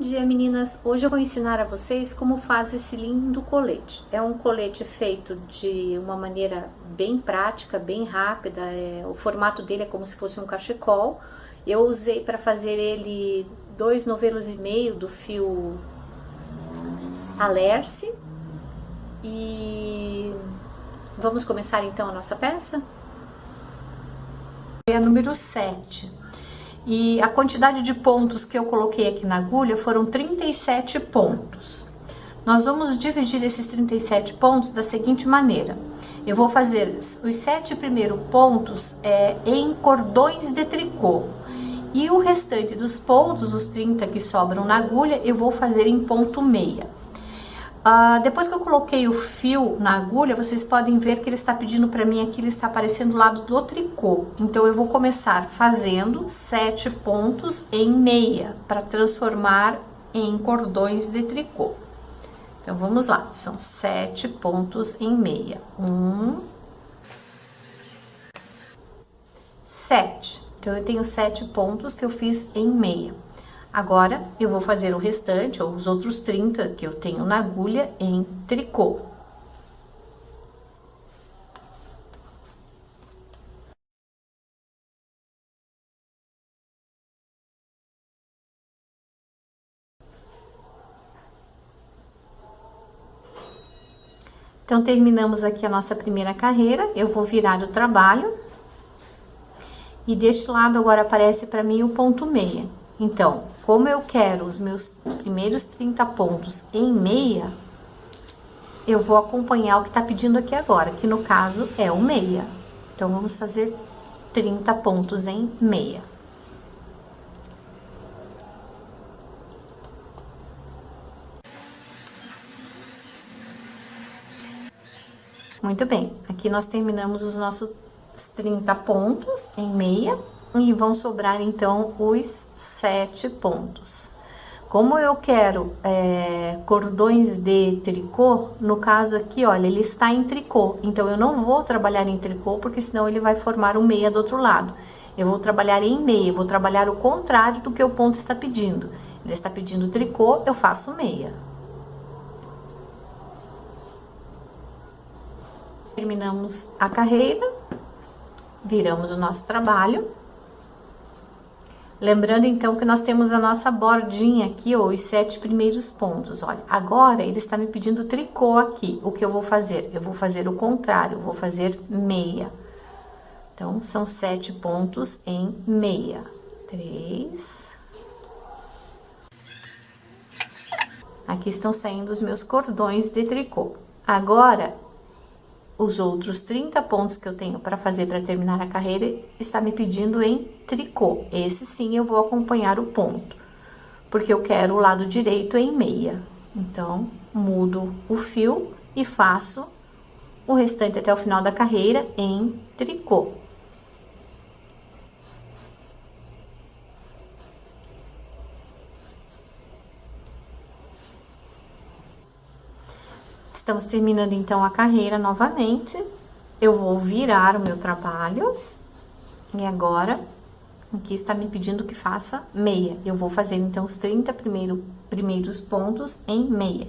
dia, meninas! Hoje eu vou ensinar a vocês como faz esse lindo colete. É um colete feito de uma maneira bem prática, bem rápida. O formato dele é como se fosse um cachecol. Eu usei para fazer ele 2,5 novelos do fio Alerce. E vamos começar então a nossa peça? É a número 7. E a quantidade de pontos que eu coloquei aqui na agulha foram 37 pontos. Nós vamos dividir esses 37 pontos da seguinte maneira. Eu vou fazer os 7 primeiros pontos em cordões de tricô. E o restante dos pontos, os 30 que sobram na agulha, eu vou fazer em ponto meia. Depois que eu coloquei o fio na agulha, vocês podem ver que ele está pedindo para mim aqui, ele está aparecendo do lado do tricô. Então, eu vou começar fazendo 7 pontos em meia, para transformar em cordões de tricô. Então, vamos lá, são 7 pontos em meia. 1, 7. Então, eu tenho 7 pontos que eu fiz em meia. Agora, eu vou fazer o restante, ou os outros 30 que eu tenho na agulha, em tricô. Então, terminamos aqui a nossa primeira carreira. Eu vou virar o trabalho. E deste lado, agora, aparece para mim o ponto meia. Então, como eu quero os meus primeiros 30 pontos em meia, eu vou acompanhar o que tá pedindo aqui agora, que no caso é o meia. Então, vamos fazer 30 pontos em meia. Muito bem, aqui nós terminamos os nossos 30 pontos em meia. E vão sobrar, então, os 7 pontos. Como eu quero cordões de tricô, no caso aqui, olha, ele está em tricô. Então, eu não vou trabalhar em tricô, porque senão ele vai formar um meia do outro lado. Eu vou trabalhar em meia, vou trabalhar o contrário do que o ponto está pedindo. Ele está pedindo tricô, eu faço meia. Terminamos a carreira, viramos o nosso trabalho. Lembrando, então, que nós temos a nossa bordinha aqui, ó, os 7 primeiros pontos, olha. Agora, ele está me pedindo tricô aqui. O que eu vou fazer? Eu vou fazer o contrário, eu vou fazer meia. Então, são 7 pontos em meia. 3. Aqui estão saindo os meus cordões de tricô. Agora, os outros 30 pontos que eu tenho para fazer para terminar a carreira está me pedindo em tricô. Esse sim eu vou acompanhar o ponto, porque eu quero o lado direito em meia. Então, mudo o fio e faço o restante até o final da carreira em tricô. Estamos terminando, então, a carreira novamente. Eu vou virar o meu trabalho. E agora, aqui está me pedindo que faça meia. Eu vou fazer, então, os 30 primeiros pontos em meia.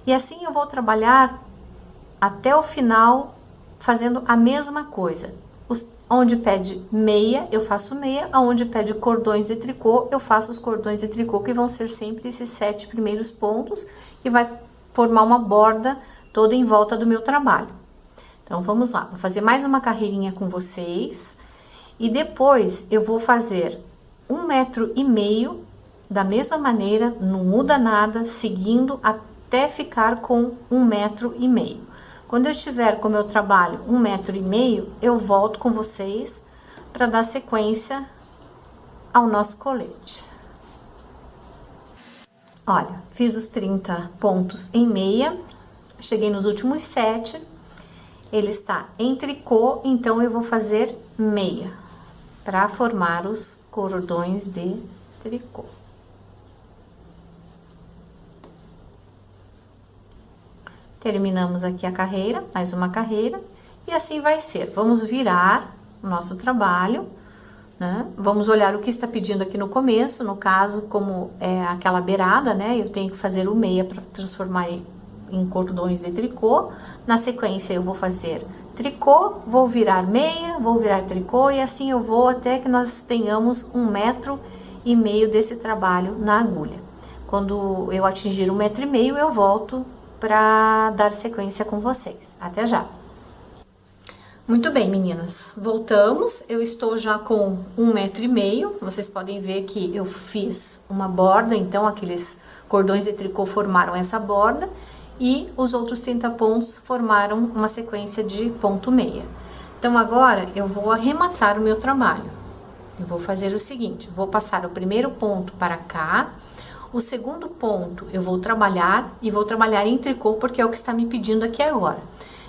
E assim, eu vou trabalhar até o final, fazendo a mesma coisa. Onde pede meia, eu faço meia. Onde pede cordões de tricô, eu faço os cordões de tricô, que vão ser sempre esses 7 primeiros pontos, que vai formar uma borda toda em volta do meu trabalho. Então, vamos lá. Vou fazer mais uma carreirinha com vocês. E depois, eu vou fazer 1,5 m da mesma maneira, não muda nada, seguindo até ficar com 1,5 m. Quando eu estiver com o meu trabalho 1,5 m, eu volto com vocês para dar sequência ao nosso colete. Olha, fiz os 30 pontos em meia, cheguei nos últimos 7, ele está em tricô, então eu vou fazer meia, para formar os cordões de tricô. Terminamos aqui a carreira, mais uma carreira, e assim vai ser. Vamos virar o nosso trabalho, né? Vamos olhar o que está pedindo aqui no começo, no caso, como é aquela beirada, né? Eu tenho que fazer o meia para transformar em cordões de tricô. Na sequência eu vou fazer tricô, vou virar meia, vou virar tricô e assim eu vou até que nós tenhamos 1,5 m desse trabalho na agulha. Quando eu atingir 1,5 m, eu volto para dar sequência com vocês. Até já! Muito bem, meninas, voltamos. Eu estou já com 1,5 m. Vocês podem ver que eu fiz uma borda, então aqueles cordões de tricô formaram essa borda e os outros 30 pontos formaram uma sequência de ponto meia. Então agora eu vou arrematar o meu trabalho. Eu vou fazer o seguinte, vou passar o primeiro ponto para cá, o segundo ponto eu vou trabalhar e vou trabalhar em tricô porque é o que está me pedindo aqui agora.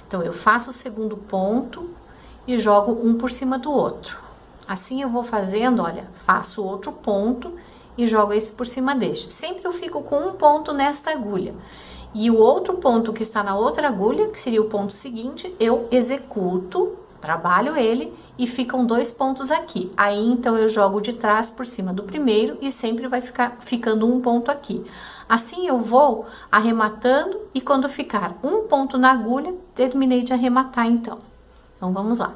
Então eu faço o segundo ponto e jogo um por cima do outro. Assim eu vou fazendo, olha, faço outro ponto e jogo esse por cima deste. Sempre eu fico com um ponto nesta agulha. E o outro ponto que está na outra agulha, que seria o ponto seguinte, eu executo, trabalho ele e ficam 2 pontos aqui. Aí então eu jogo de trás por cima do primeiro e sempre vai ficando um ponto aqui. Assim eu vou arrematando e quando ficar um ponto na agulha, terminei de arrematar então. Então vamos lá.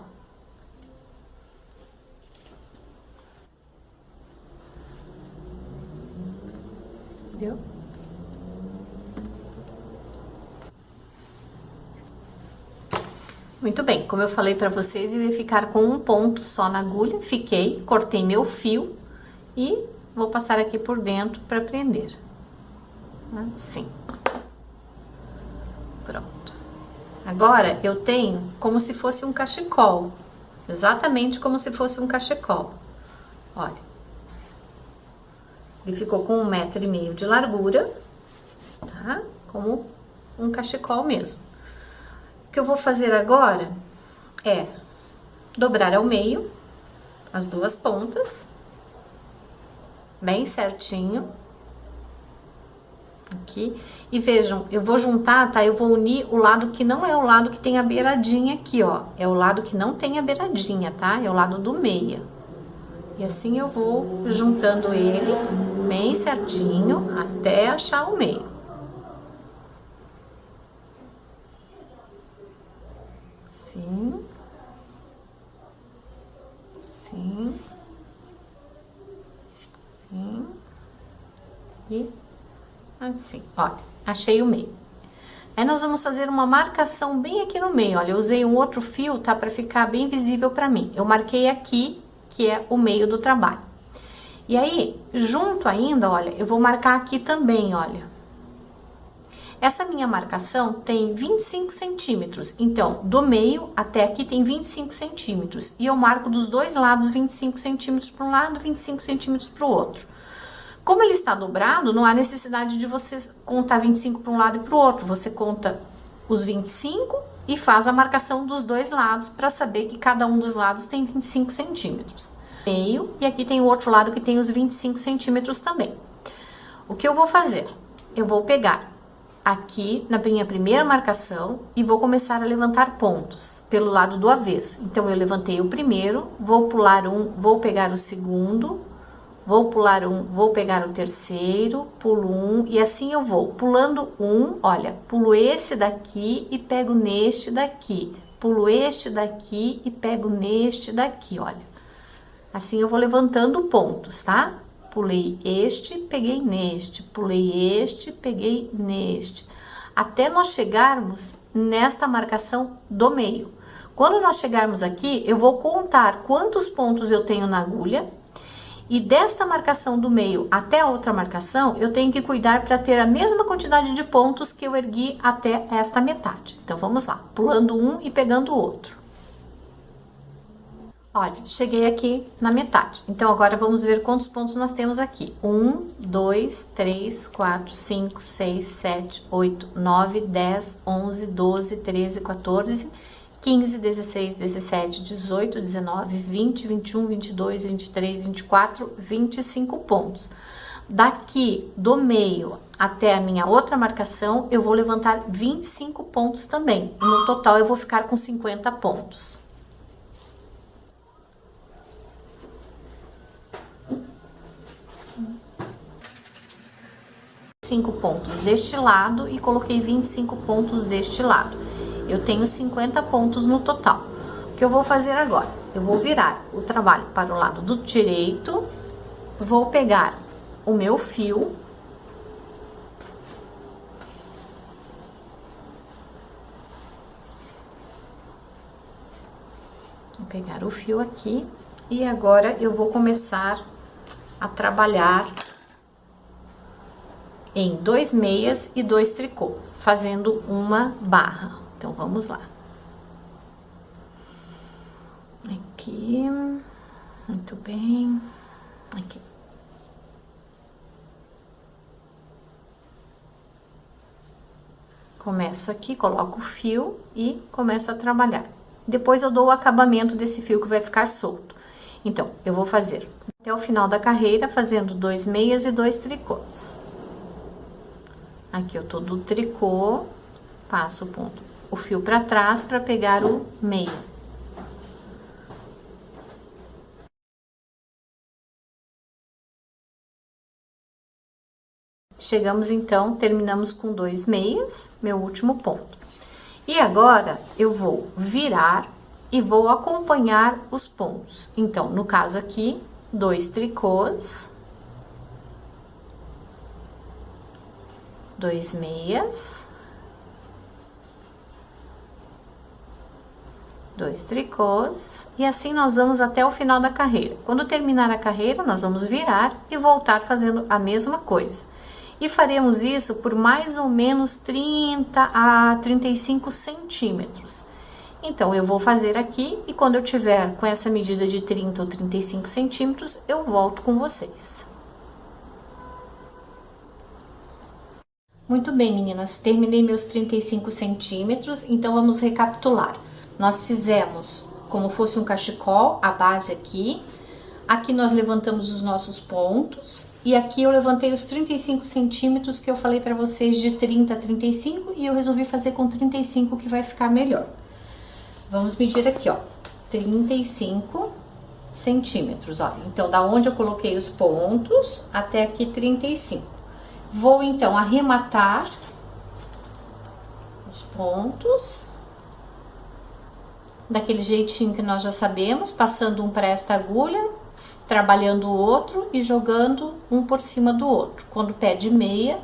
Viu? Muito bem, como eu falei para vocês, eu ia ficar com um ponto só na agulha, fiquei, cortei meu fio e vou passar aqui por dentro para prender. Assim. Pronto. Agora, eu tenho como se fosse um cachecol, exatamente como se fosse um cachecol. Olha. Ele ficou com 1,5 m de largura, tá? Como um cachecol mesmo. O que eu vou fazer agora é dobrar ao meio as duas pontas, bem certinho, aqui. E vejam, eu vou juntar, tá? Eu vou unir o lado que não é o lado que tem a beiradinha aqui, ó. É o lado que não tem a beiradinha, tá? É o lado do meia. E assim eu vou juntando ele bem certinho até achar o meio. Assim, assim, assim, e assim, olha, achei o meio. Aí nós vamos fazer uma marcação bem aqui no meio, olha, eu usei um outro fio, tá, pra ficar bem visível pra mim. Eu marquei aqui, que é o meio do trabalho. E aí, junto ainda, olha, eu vou marcar aqui também, olha. Essa minha marcação tem 25 centímetros, então, do meio até aqui tem 25 centímetros. E eu marco dos dois lados 25 centímetros para um lado, 25 centímetros para o outro. Como ele está dobrado, não há necessidade de você contar 25 para um lado e para o outro. Você conta os 25 e faz a marcação dos dois lados para saber que cada um dos lados tem 25 centímetros. Meio, e aqui tem o outro lado que tem os 25 centímetros também. O que eu vou fazer? Eu vou pegar aqui na minha primeira marcação e vou começar a levantar pontos pelo lado do avesso. Então eu levantei o primeiro, vou pular um, vou pegar o segundo, vou pular um, vou pegar o terceiro, pulo um e assim eu vou pulando um, olha, pulo esse daqui e pego neste daqui, pulo este daqui e pego neste daqui, olha. Assim eu vou levantando pontos, tá? Pulei este, peguei neste, pulei este, peguei neste, até nós chegarmos nesta marcação do meio. Quando nós chegarmos aqui, eu vou contar quantos pontos eu tenho na agulha e desta marcação do meio até a outra marcação, eu tenho que cuidar para ter a mesma quantidade de pontos que eu ergui até esta metade. Então, vamos lá, pulando um e pegando o outro. Olha, cheguei aqui na metade. Então, agora vamos ver quantos pontos nós temos aqui. 1, 2, 3, 4, 5, 6, 7, 8, 9, 10, 11, 12, 13, 14, 15, 16, 17, 18, 19, 20, 21, 22, 23, 24, 25 pontos. Daqui do meio até a minha outra marcação, eu vou levantar 25 pontos também. E no total, eu vou ficar com 50 pontos. 25 pontos deste lado e coloquei 25 pontos deste lado. Eu tenho 50 pontos no total. O que eu vou fazer agora? Eu vou virar o trabalho para o lado do direito, vou pegar o meu fio, vou pegar o fio aqui e agora eu vou começar a trabalhar em 2 meias e 2 tricôs, fazendo uma barra. Então, vamos lá. Aqui, muito bem, aqui. Começo aqui, coloco o fio e começo a trabalhar. Depois eu dou o acabamento desse fio que vai ficar solto. Então, eu vou fazer até o final da carreira, fazendo 2 meias e 2 tricôs. Aqui eu tô do tricô, passo o fio pra trás pra pegar o meio. Chegamos então, terminamos com 2 meias, meu último ponto. E agora, eu vou virar e vou acompanhar os pontos. Então, no caso aqui, 2 tricôs, 2 meias, 2 tricôs, e assim nós vamos até o final da carreira. Quando terminar a carreira, nós vamos virar e voltar fazendo a mesma coisa. E faremos isso por mais ou menos 30 a 35 centímetros. Então, eu vou fazer aqui e quando eu tiver com essa medida de 30 ou 35 centímetros, eu volto com vocês. Muito bem, meninas, terminei meus 35 centímetros, então vamos recapitular. Nós fizemos como fosse um cachecol, a base aqui. Aqui nós levantamos os nossos pontos. E aqui eu levantei os 35 centímetros que eu falei pra vocês de 30 a 35 e eu resolvi fazer com 35 que vai ficar melhor. Vamos medir aqui, ó, 35 centímetros, ó. Então, da onde eu coloquei os pontos até aqui 35. Vou, então, arrematar os pontos daquele jeitinho que nós já sabemos, passando um para esta agulha, trabalhando o outro e jogando um por cima do outro. Quando pede meia,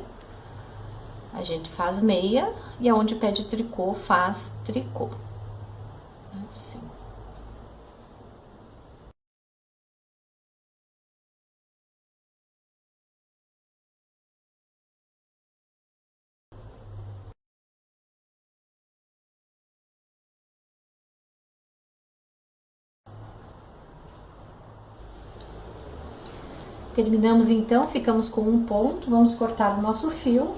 a gente faz meia, e aonde pede tricô, faz tricô. Assim. Terminamos então, ficamos com um ponto, vamos cortar o nosso fio.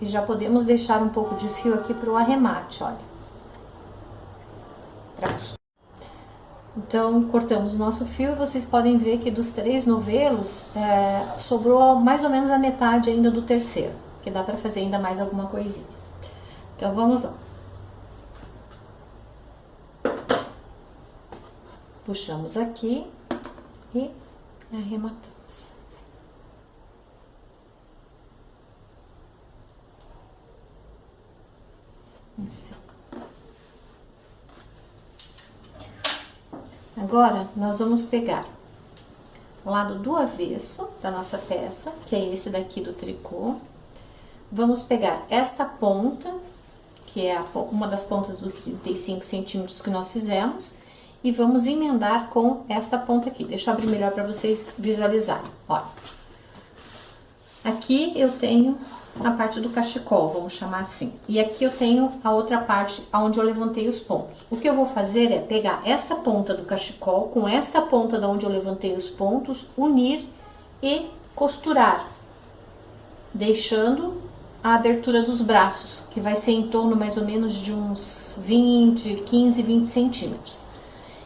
E já podemos deixar um pouco de fio aqui para o arremate, olha. Então, cortamos o nosso fio e vocês podem ver que dos 3 novelos, sobrou mais ou menos a metade ainda do terceiro, que dá para fazer ainda mais alguma coisinha. Então, vamos lá. Puxamos aqui e arrematamos. Assim. Agora, nós vamos pegar o lado do avesso da nossa peça, que é esse daqui do tricô. Vamos pegar esta ponta, que é uma das pontas dos 35 centímetros que nós fizemos, e vamos emendar com esta ponta aqui. Deixa eu abrir melhor para vocês visualizarem. Olha, aqui eu tenho a parte do cachecol, vamos chamar assim. E aqui eu tenho a outra parte onde eu levantei os pontos. O que eu vou fazer é pegar esta ponta do cachecol com esta ponta da onde eu levantei os pontos, unir e costurar, deixando a abertura dos braços, que vai ser em torno mais ou menos de uns 15, 20 centímetros.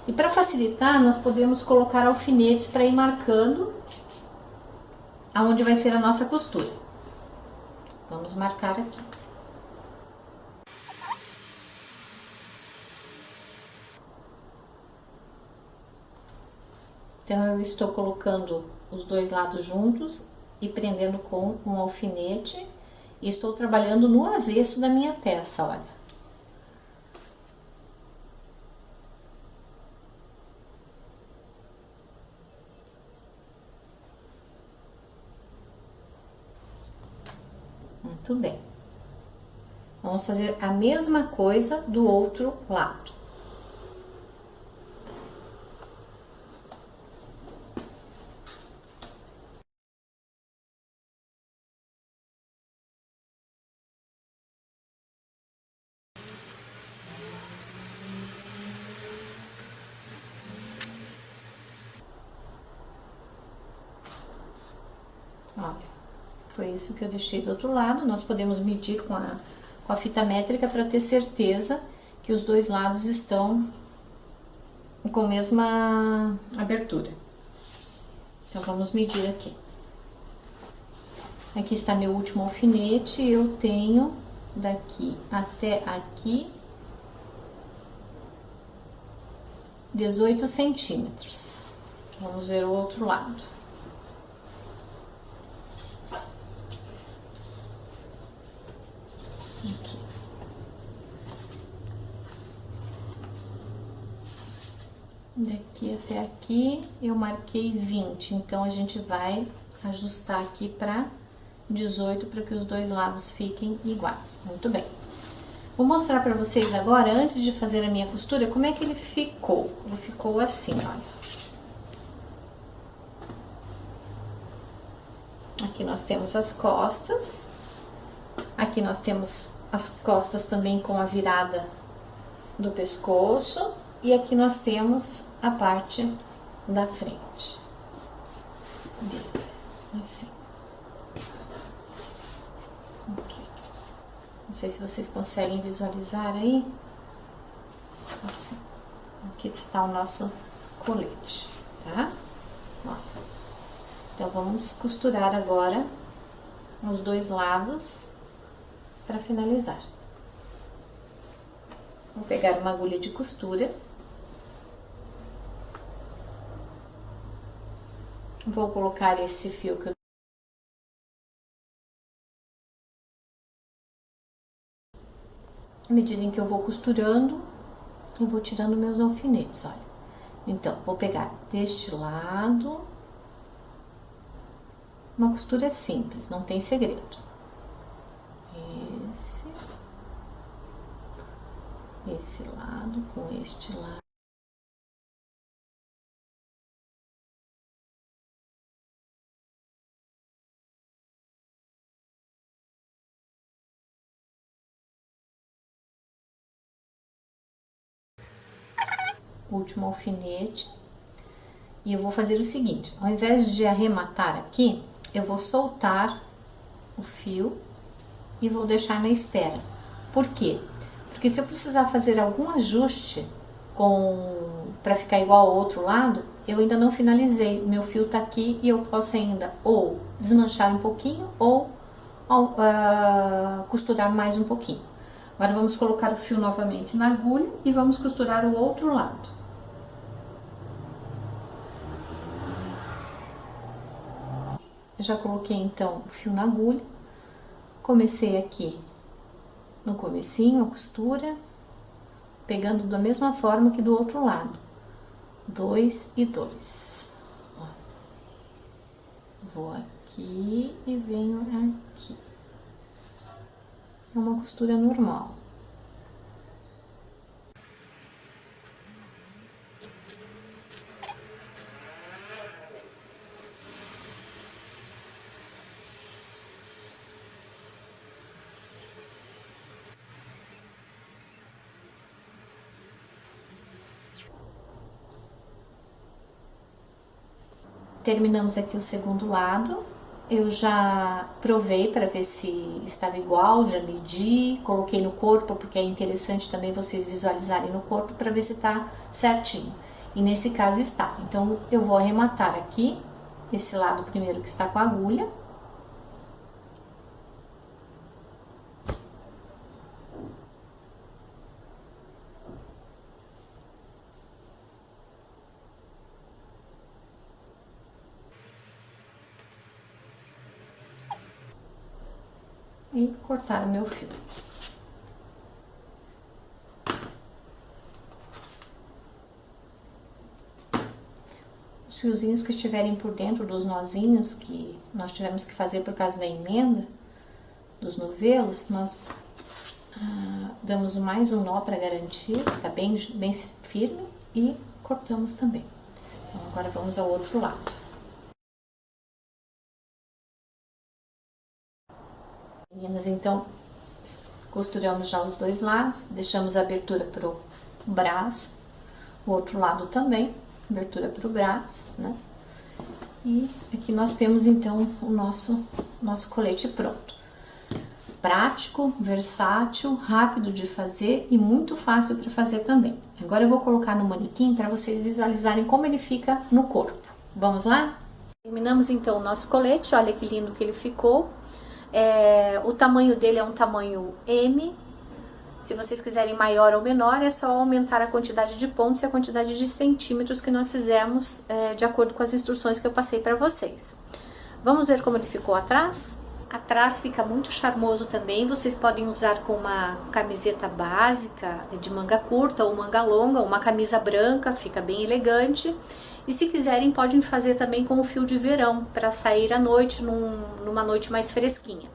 E para facilitar, nós podemos colocar alfinetes para ir marcando aonde vai ser a nossa costura. Vamos marcar aqui. Então, eu estou colocando os dois lados juntos e prendendo com um alfinete. E estou trabalhando no avesso da minha peça, olha. Muito bem. Vamos fazer a mesma coisa do outro lado. Olha, foi isso que eu deixei do outro lado. Nós podemos medir com a fita métrica para ter certeza que os dois lados estão com a mesma abertura. Então, vamos medir aqui. Aqui está meu último alfinete, eu tenho daqui até aqui 18 centímetros. Vamos ver o outro lado. Aqui. Daqui até aqui eu marquei 20, então a gente vai ajustar aqui para 18 para que os dois lados fiquem iguais. Muito bem. Vou mostrar para vocês agora, antes de fazer a minha costura, como é que ele ficou. Ele ficou assim, olha. Aqui nós temos as costas. Aqui nós temos as costas também com a virada do pescoço. E aqui nós temos a parte da frente. Assim. Aqui. Não sei se vocês conseguem visualizar aí. Assim. Aqui está o nosso colete, tá? Ó. Então, vamos costurar agora os dois lados para finalizar. Vou pegar uma agulha de costura. Vou colocar esse fio que eu... À medida em que eu vou costurando, eu vou tirando meus alfinetes, olha. Então, vou pegar deste lado. Uma costura simples, não tem segredo. Esse lado com este lado. Último alfinete. E eu vou fazer o seguinte, ao invés de arrematar aqui, eu vou soltar o fio e vou deixar na espera. Por quê? Porque se eu precisar fazer algum ajuste para ficar igual ao outro lado, eu ainda não finalizei. Meu fio tá aqui e eu posso ainda ou desmanchar um pouquinho ou costurar mais um pouquinho. Agora vamos colocar o fio novamente na agulha e vamos costurar o outro lado. Já coloquei então o fio na agulha, comecei aqui no comecinho a costura, pegando da mesma forma que do outro lado, 2 e 2. Vou aqui e venho aqui. É uma costura normal. Terminamos aqui o segundo lado. Eu já provei para ver se estava igual, já medi, coloquei no corpo, porque é interessante também vocês visualizarem no corpo para ver se tá certinho. E nesse caso está. Então, eu vou arrematar aqui, esse lado primeiro que está com a agulha. e cortar o meu fio. Os fiozinhos que estiverem por dentro dos nozinhos que nós tivemos que fazer por causa da emenda dos novelos, nós damos mais um nó para garantir, tá bem firme, e cortamos também. Então, agora vamos ao outro lado. Meninas, então, costuramos já os dois lados, deixamos a abertura pro braço, o outro lado também, abertura pro braço, né? E aqui nós temos, então, o nosso colete pronto. Prático, versátil, rápido de fazer e muito fácil para fazer também. Agora eu vou colocar no manequim para vocês visualizarem como ele fica no corpo. Vamos lá? Terminamos então o nosso colete, olha que lindo que ele ficou. O tamanho dele é um tamanho M. Se vocês quiserem maior ou menor, é só aumentar a quantidade de pontos e a quantidade de centímetros que nós fizemos de acordo com as instruções que eu passei para vocês. Vamos ver como ele ficou atrás? Atrás fica muito charmoso também, vocês podem usar com uma camiseta básica de manga curta ou manga longa, uma camisa branca, fica bem elegante. E se quiserem, podem fazer também com o fio de verão, para sair à noite, numa noite mais fresquinha.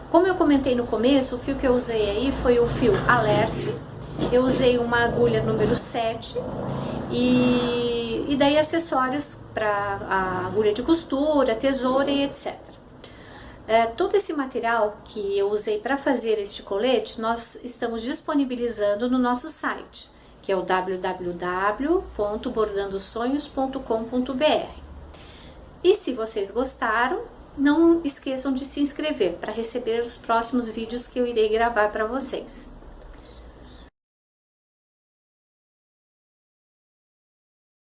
Como eu comentei no começo, o fio que eu usei aí foi o fio Alerce. Eu usei uma agulha número 7 e daí acessórios para a agulha de costura, tesoura e etc. Todo esse material que eu usei para fazer este colete, nós estamos disponibilizando no nosso site, que é o www.bordandosonhos.com.br. E se vocês gostaram, não esqueçam de se inscrever para receber os próximos vídeos que eu irei gravar para vocês.